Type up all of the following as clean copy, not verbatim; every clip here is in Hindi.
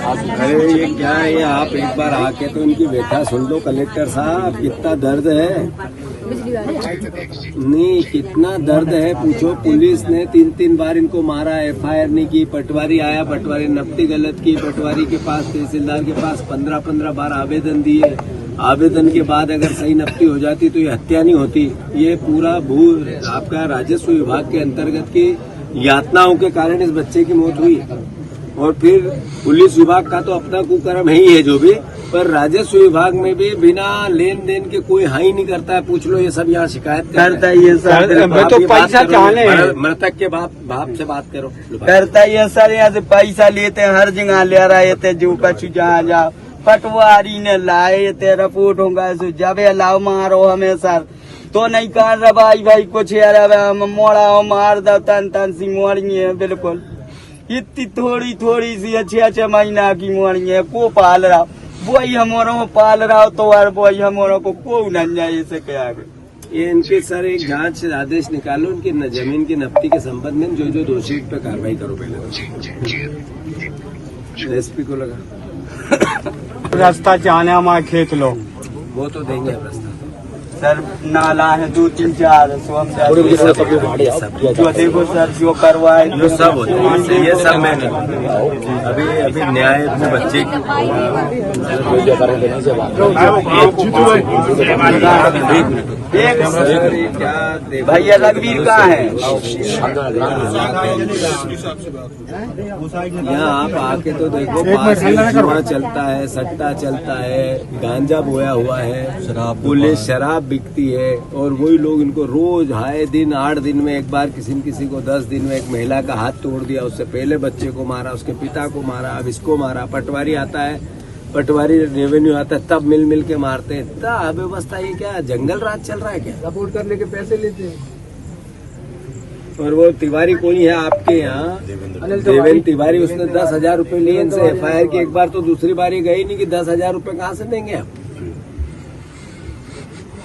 अरे ये क्या है, ये आप एक बार आके तो इनकी व्यथा सुन लो कलेक्टर साहब, कितना दर्द है। नहीं, कितना दर्द है पूछो। पुलिस ने 3 बार इनको मारा, FIR नहीं की। पटवारी आया, पटवारी नपटी गलत की। पटवारी के पास, तहसीलदार के पास 15 बार आवेदन दिए। आवेदन के बाद अगर सही नपटी हो जाती तो ये हत्या नहीं होती। ये पूरा आपका राजस्व विभाग के अंतर्गत की यातनाओं के कारण इस बच्चे की मौत हुई। और फिर पुलिस विभाग का तो अपना कुकर्म ही है जो भी, पर राजस्व विभाग में भी बिना लेन देन के कोई हाई नहीं करता है। पूछ लो, ये सब यहाँ शिकायत करता है। ये सर तो पैसा चाहने, मृतक के बाप से बात करो। करता है सर, यहाँ से पैसा लेते हैं, हर जगह ले रहे थे। जो कछु जहाँ जाओ पटवारी ने लाए थे, रिपोर्ट होगा जब लाओ मारो हमें सर तो नहीं कर रहा भाई कुछ मोड़ा मार दो तन सी मोड़ी है। बिल्कुल इतनी थोड़ी सी 6 महीना की मोड़ी है। को पाल रहा वही हमारों को पाल रहा हो, तो और वही हमारों को नहीं जाए से क्या। ये इनके सर एक जांच आदेश निकालो, इनकी जमीन की नपटी के संबंध में जो दोषी पे कार्रवाई करो। पहले SP को लगा रास्ता चाहने हमारे खेत लो, वो तो देंगे रास्ता। सर नाला है 2-3-4 जो देखो सर जो करवाए जो सब होता है, ये सब मैं अभी न्याय अपने बच्चे भैया रघुवीर कहाँ है? यहाँ आप आके तो देखो, जुआ चलता है, सट्टा चलता है, गांजा बोया हुआ है, पुलिस शराब बिकती है। और वही लोग इनको रोज आए दिन 8 दिन में एक बार, किसी को 10 दिन में। एक महिला का हाथ तोड़ दिया, उससे पहले बच्चे को मारा, उसके पिता को मारा, अब इसको मारा। पटवारी आता है, पटवारी रेवेन्यू आता है, तब मिल के मारते हैं। इतना अव्यवस्था, ये क्या जंगल राज चल रहा है क्या? सपोर्ट करने के पैसे लेते हैं। और वो तिवारी कोई है आपके यहाँ, देवेंद्र तिवारी, उसने 10,000 रुपए लिए इनसे FIR की एक बार, तो दूसरी बार ये गई नहीं कि 10,000 रुपए कहाँ से देंगे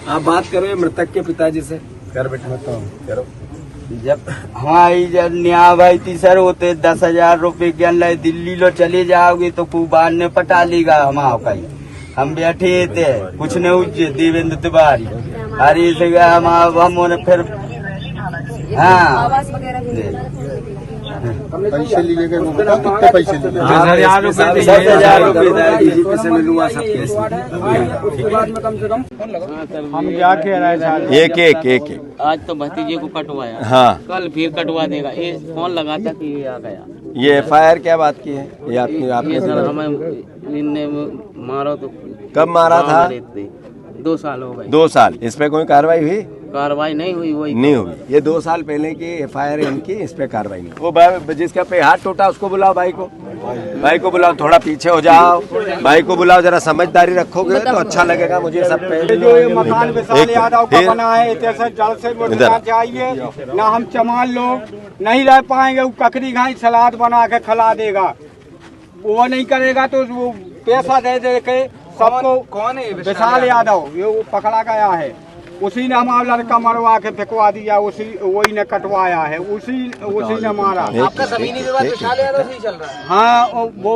आप बात करो ये मृतक के पिताजी से। कर बैठा करो। जब हाँ जब न्याय भाई थी सर होते 10,000 रुपए के अंदर दिल्ली लो चले जाओगे तो खूब बार ने पटा लेगा हम बैठे थे, कुछ नहीं हुए। देवेंद्र तिवारी अरे से हम फिर हाँ पैसे लिए गए, कितने पैसे लिए? 10,000 रुपए से मिलूंगा सब केस। हम क्या कह रहे हैं? एक आज तो भतीजे को कटवाया, हाँ, कल फिर कटवा देगा। ये फोन लगा था कि ये आ गया। ये FIR क्या बात की है? ये आपने सर हमें इनने मारो तो कब मारा था? 2 साल हो गए। 2 साल। इस पे कोई कार्रवाई हुई? कार्रवाई नहीं हुई। वही नहीं हुई। ये 2 साल पहले की FIR है इनकी, इस पे कार्रवाई नहीं। वो जिसका पे हाथ टूटा उसको बुलाओ, भाई को बुलाओ, थोड़ा पीछे हो जाओ, भाई को बुलाओ। जरा समझदारी रखोगे तो अच्छा लगेगा मुझे। सब पे जो ये मकान विशाल यादव का बना है, जैसे जल्द से जल्द चाहिए ना। हम चमार लोग नहीं रह पाएंगे, वो ककड़ी घाई सलाद बना के खिला देगा। वो नहीं करेगा तो वो पैसा दे के सबको। कौन है विशाल यादव? ये वो पकड़ा गया है, उसी ने हमारा लड़का मरवा के फेंकवा दिया, वही ने कटवाया है, उसी ने मारा। आपका जमीनी विवाद विशाल यादव से ही चल रहा है? हाँ वो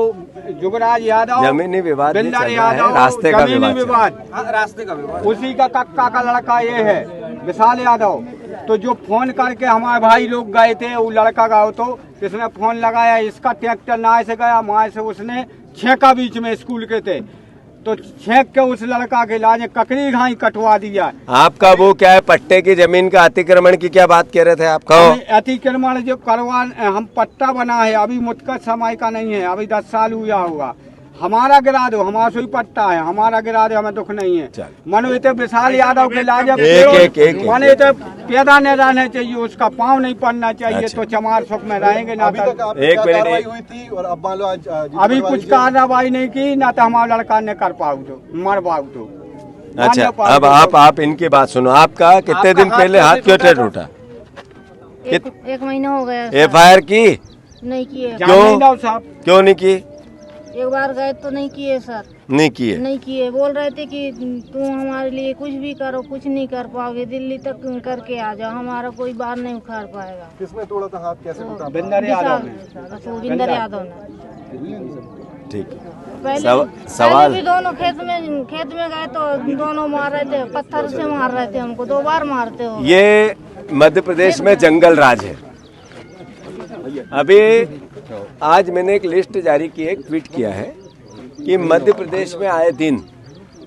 जुगराज यादव, जमीनी विवाद, बिंदर यादव, रास्ते का विवाद, रास्ते का विवाद। उसी का कक्का का लड़का ये है विशाल यादव। तो जो फोन करके हमारे भाई लोग गए थे, वो लड़का गया तो इसने फोन लगाया, इसका ट्रैक्टर नाय से गया, माए से उसने छेका बीच में स्कूल के थे, तो छेक के उस लड़का के लाज ककड़ी घाई कटवा दिया। आपका वो क्या है, पट्टे की जमीन का अतिक्रमण की क्या बात कह रहे थे आप? अतिक्रमण जो करवा, हम पट्टा बना है, अभी मुतकद समय का नहीं है, अभी 10 साल हुआ होगा। हमारा गिरा दो, हमारा सुई पट्टा है, हमारा गिरा दो, हमें दुख नहीं है। मनो इतने विशाल यादव के लाज मने तो पैदा नहीं रहना चाहिए, उसका पाँव नहीं पड़ना चाहिए। तो चमार सुख में रहेंगे ना। एक कार्रवाई हुई थी और अब मान लो अभी कुछ कार्रवाई नहीं की ना, तो हमारा लड़का ने कर पाऊ तो मर पाऊ तो। अच्छा, अब आप इनकी बात सुनो। आपका कितने दिन पहले हाथ क्यों टूटा? एक महीना हो गया। FIR की नहीं किए। क्यों नहीं की? एक बार गए तो नहीं किए सर। नहीं किए। बोल रहे थे कि तुम हमारे लिए कुछ भी करो, कुछ नहीं कर पाओगे, दिल्ली तक करके आ जाओ, हमारा कोई बार नहीं उखाड़ पाएगा। किसने तोड़ा था हाथ, कैसे टूटा? बिंदर यादव बिंदर यादव ने। ठीक है। पहले सवाल भी दोनों खेत में गए तो दोनों मार रहे थे, पत्थर से मार रहे थे हमको, 2 बार मारते हो। ये मध्य प्रदेश में जंगल राज है। अभी आज मैंने एक लिस्ट जारी की है, एक ट्वीट किया है कि मध्य प्रदेश में आए दिन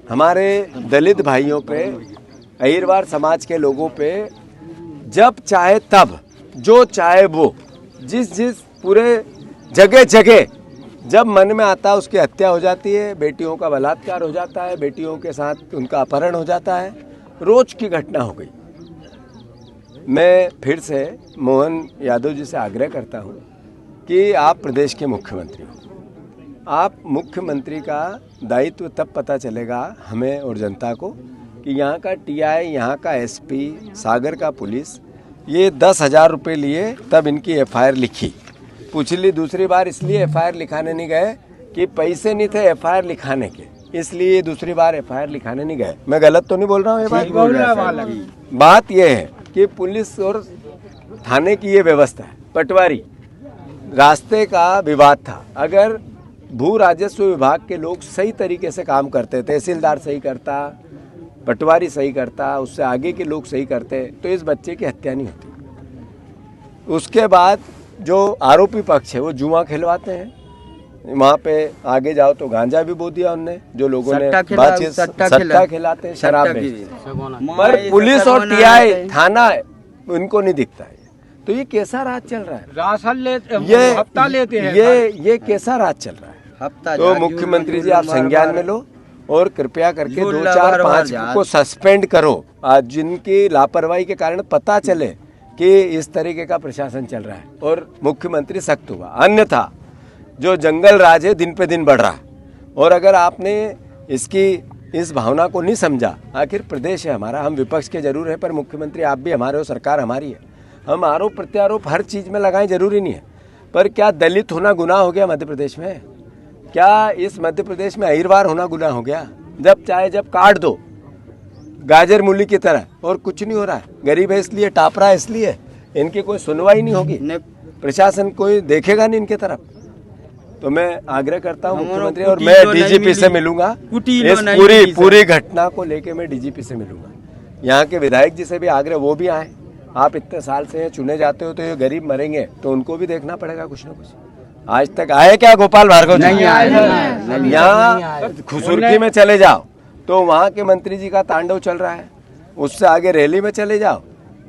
हमारे दलित भाइयों पे, अहिरवार समाज के लोगों पे जब चाहे तब, जो चाहे वो, जिस पूरे जगह जगह जब मन में आता है उसकी हत्या हो जाती है, बेटियों का बलात्कार हो जाता है, बेटियों के साथ उनका अपहरण हो जाता है। रोज की घटना हो गई। मैं फिर से मोहन यादव जी से आग्रह करता हूं कि आप प्रदेश के मुख्यमंत्री हो। आप मुख्यमंत्री का दायित्व तब पता चलेगा हमें और जनता को कि यहाँ का टीआई, यहाँ का एसपी, सागर का पुलिस ये 10,000 रुपये लिए तब इनकी एफआईआर लिखी। पिछली दूसरी बार इसलिए एफआईआर लिखाने नहीं गए कि पैसे नहीं थे एफआईआर लिखाने के, इसलिए दूसरी बार एफआईआर लिखाने नहीं गए। मैं गलत तो नहीं बोल रहा हूँ? ये बात ये है कि पुलिस और थाने की ये व्यवस्था है। पटवारी रास्ते का विवाद था, अगर भू राजस्व विभाग के लोग सही तरीके से काम करते, तहसीलदार सही करता, पटवारी सही करता, उससे आगे के लोग सही करते, तो इस बच्चे की हत्या नहीं होती। उसके बाद जो आरोपी पक्ष है वो जुआ खिलवाते हैं, वहाँ पे आगे जाओ तो गांजा भी बो दिया उनने, जो लोगों ने बातचीत, सट्टा खिलाते हैं, शराब बेचते, पर पुलिस और टीआई, थाना उनको नहीं दिखता है। तो ये कैसा राज चल रहा है? राशन लेते, ये हफ्ता लेते हैं। ये कैसा राज चल रहा है? तो मुख्यमंत्री जी आप संज्ञान में लो और कृपया करके 2, 4, 5 को सस्पेंड करो। आज जिनकी लापरवाही के कारण पता चले कि इस तरीके का प्रशासन चल रहा है और मुख्यमंत्री सख्त हुआ, अन्यथा जो जंगल राज है दिन पे दिन बढ़ रहा है। और अगर आपने इस भावना को नहीं समझा, आखिर प्रदेश है हमारा, हम विपक्ष के जरूर है पर मुख्यमंत्री आप भी हमारे हो, सरकार हमारी है। हम आरोप प्रत्यारोप हर चीज में लगाएं, जरूरी नहीं है, पर क्या दलित होना गुनाह हो गया मध्य प्रदेश में? क्या इस मध्य प्रदेश में अहिरवार होना गुनाह हो गया? जब चाहे जब काट दो गाजर मूली की तरह, और कुछ नहीं हो रहा है। गरीब है इसलिए, टाप रहा है इसलिए, इनकी कोई सुनवाई नहीं होगी, प्रशासन कोई देखेगा नहीं इनके तरफ। तो मैं आग्रह करता हूँ मुख्यमंत्री, और मैं डीजीपी से मिलूंगा, इस पूरी घटना को लेके मैं डीजीपी से मिलूंगा। यहाँ के विधायक जी से भी आग्रह, वो भी आए। आप इतने साल से चुने जाते हो तो ये गरीब मरेंगे तो उनको भी देखना पड़ेगा कुछ ना कुछ। आज तक आए क्या गोपाल भार्गव जी? नहीं आए। यहाँ खुसुरकी में चले जाओ तो वहाँ के मंत्री जी का तांडव चल रहा है, उससे आगे रैली में चले जाओ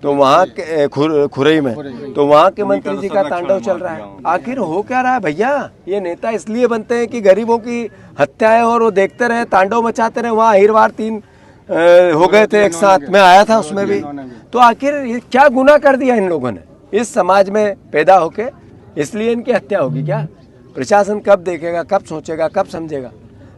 तो वहाँ के खुरई में तो वहाँ के मंत्री जी का तांडव चल रहा है। आखिर हो क्या रहा है भैया? ये नेता इसलिए बनते हैं कि गरीबों की हत्याएं और वो देखते रहे, तांडव मचाते रहे। वहाँ अहिरवार 3 हो गए थे एक साथ, मैं आया था उसमें भी। तो आखिर ये क्या गुनाह कर दिया इन लोगों ने इस समाज में पैदा होके? इसलिए इनकी हत्या होगी क्या? प्रशासन कब देखेगा, कब सोचेगा, कब समझेगा?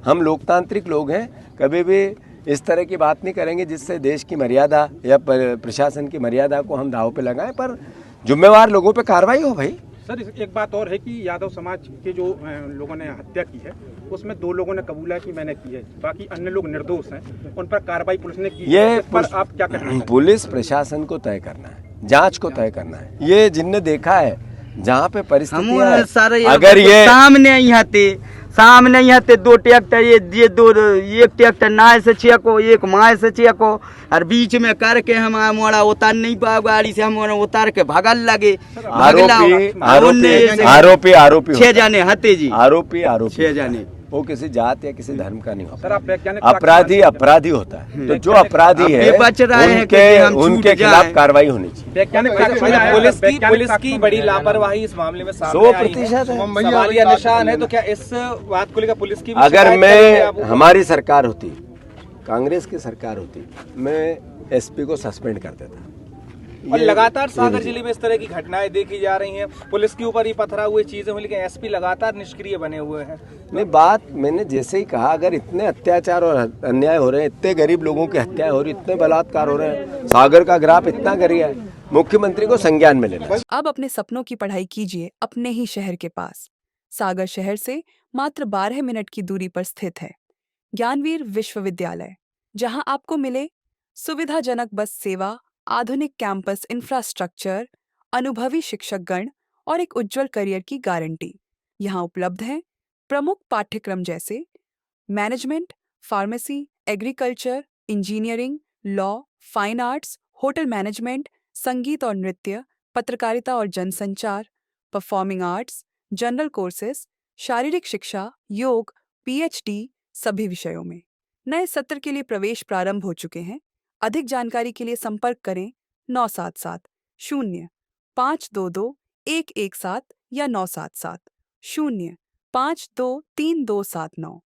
हम लोकतांत्रिक लोग हैं, कभी भी इस तरह की बात नहीं करेंगे जिससे देश की मर्यादा या प्रशासन की मर्यादा को हम दांव पे लगाएं, पर जिम्मेवार लोगों पे कार्रवाई हो भाई। सर एक बात और है कि यादव समाज के जो लोगों ने हत्या की है उसमें 2 लोगों ने कबूला कि मैंने की है, बाकी अन्य लोग निर्दोष हैं, उन पर कार्रवाई पुलिस ने की है। इस पर आप क्या कहते हैं? पुलिस प्रशासन को तय करना है, जांच को तय करना है। ये जिनने देखा है जहाँ पे परिस्थिति, अगर ये सामने यहाँ 2 ट्रैक्टर, ये 2, एक ट्रैक्टर नाय से छेको, एक माए से छेको, और बीच में करके हम मोड़ा उतार नहीं पाओ, गाड़ी से हम उतार के भगल लगे। आरोपी 6 जाने हते जी, आरोपी 6 जाने। वो किसी जात या किसी धर्म का नहीं होता। अपराधी होता है। तो जो अपराधी है उनके खिलाफ कार्रवाई होनी चाहिए। पुलिस की बड़ी लापरवाही इस मामले में 100% सवालिया निशान है। तो क्या इस बात को लेकर पुलिस की अगर मैं हमारी सरकार होती, कांग्रेस की सरकार होती, मैं एसपी को सस्पेंड कर देता। और लगातार सागर जिले में इस तरह की घटनाएं देखी जा रही हैं, पुलिस के ऊपर ही पथरा हुए चीजें हुई, लेकिन एसपी लगातार निष्क्रिय बने हुए हैं। नहीं, बात मैंने जैसे ही कहा, अगर इतने अत्याचार और अन्याय हो रहे हैं, इतने गरीब लोगों की हत्याएं हो रही, इतने बलात्कार हो रहे हैं, सागर का ग्राफ इतना गिरा है, मुख्यमंत्री को संज्ञान में लेना। अब अपने सपनों की पढ़ाई कीजिए अपने ही शहर के पास। सागर शहर से मात्र 12 मिनट की दूरी पर स्थित है ज्ञानवीर विश्वविद्यालय, जहां आपको मिले सुविधाजनक बस सेवा, आधुनिक कैंपस इंफ्रास्ट्रक्चर, अनुभवी शिक्षकगण और एक उज्जवल करियर की गारंटी। यहाँ उपलब्ध है प्रमुख पाठ्यक्रम जैसे management, pharmacy, agriculture, engineering, law, fine arts, hotel management, संगीत और नृत्य, पत्रकारिता और जनसंचार, परफॉर्मिंग आर्ट्स, जनरल कोर्सेज, शारीरिक शिक्षा, योग, पीएचडी सभी विषयों में। नए सत्र के लिए प्रवेश प्रारंभ हो चुके हैं। अधिक जानकारी के लिए संपर्क करें 977-0-522-117 या 977-0-523-279।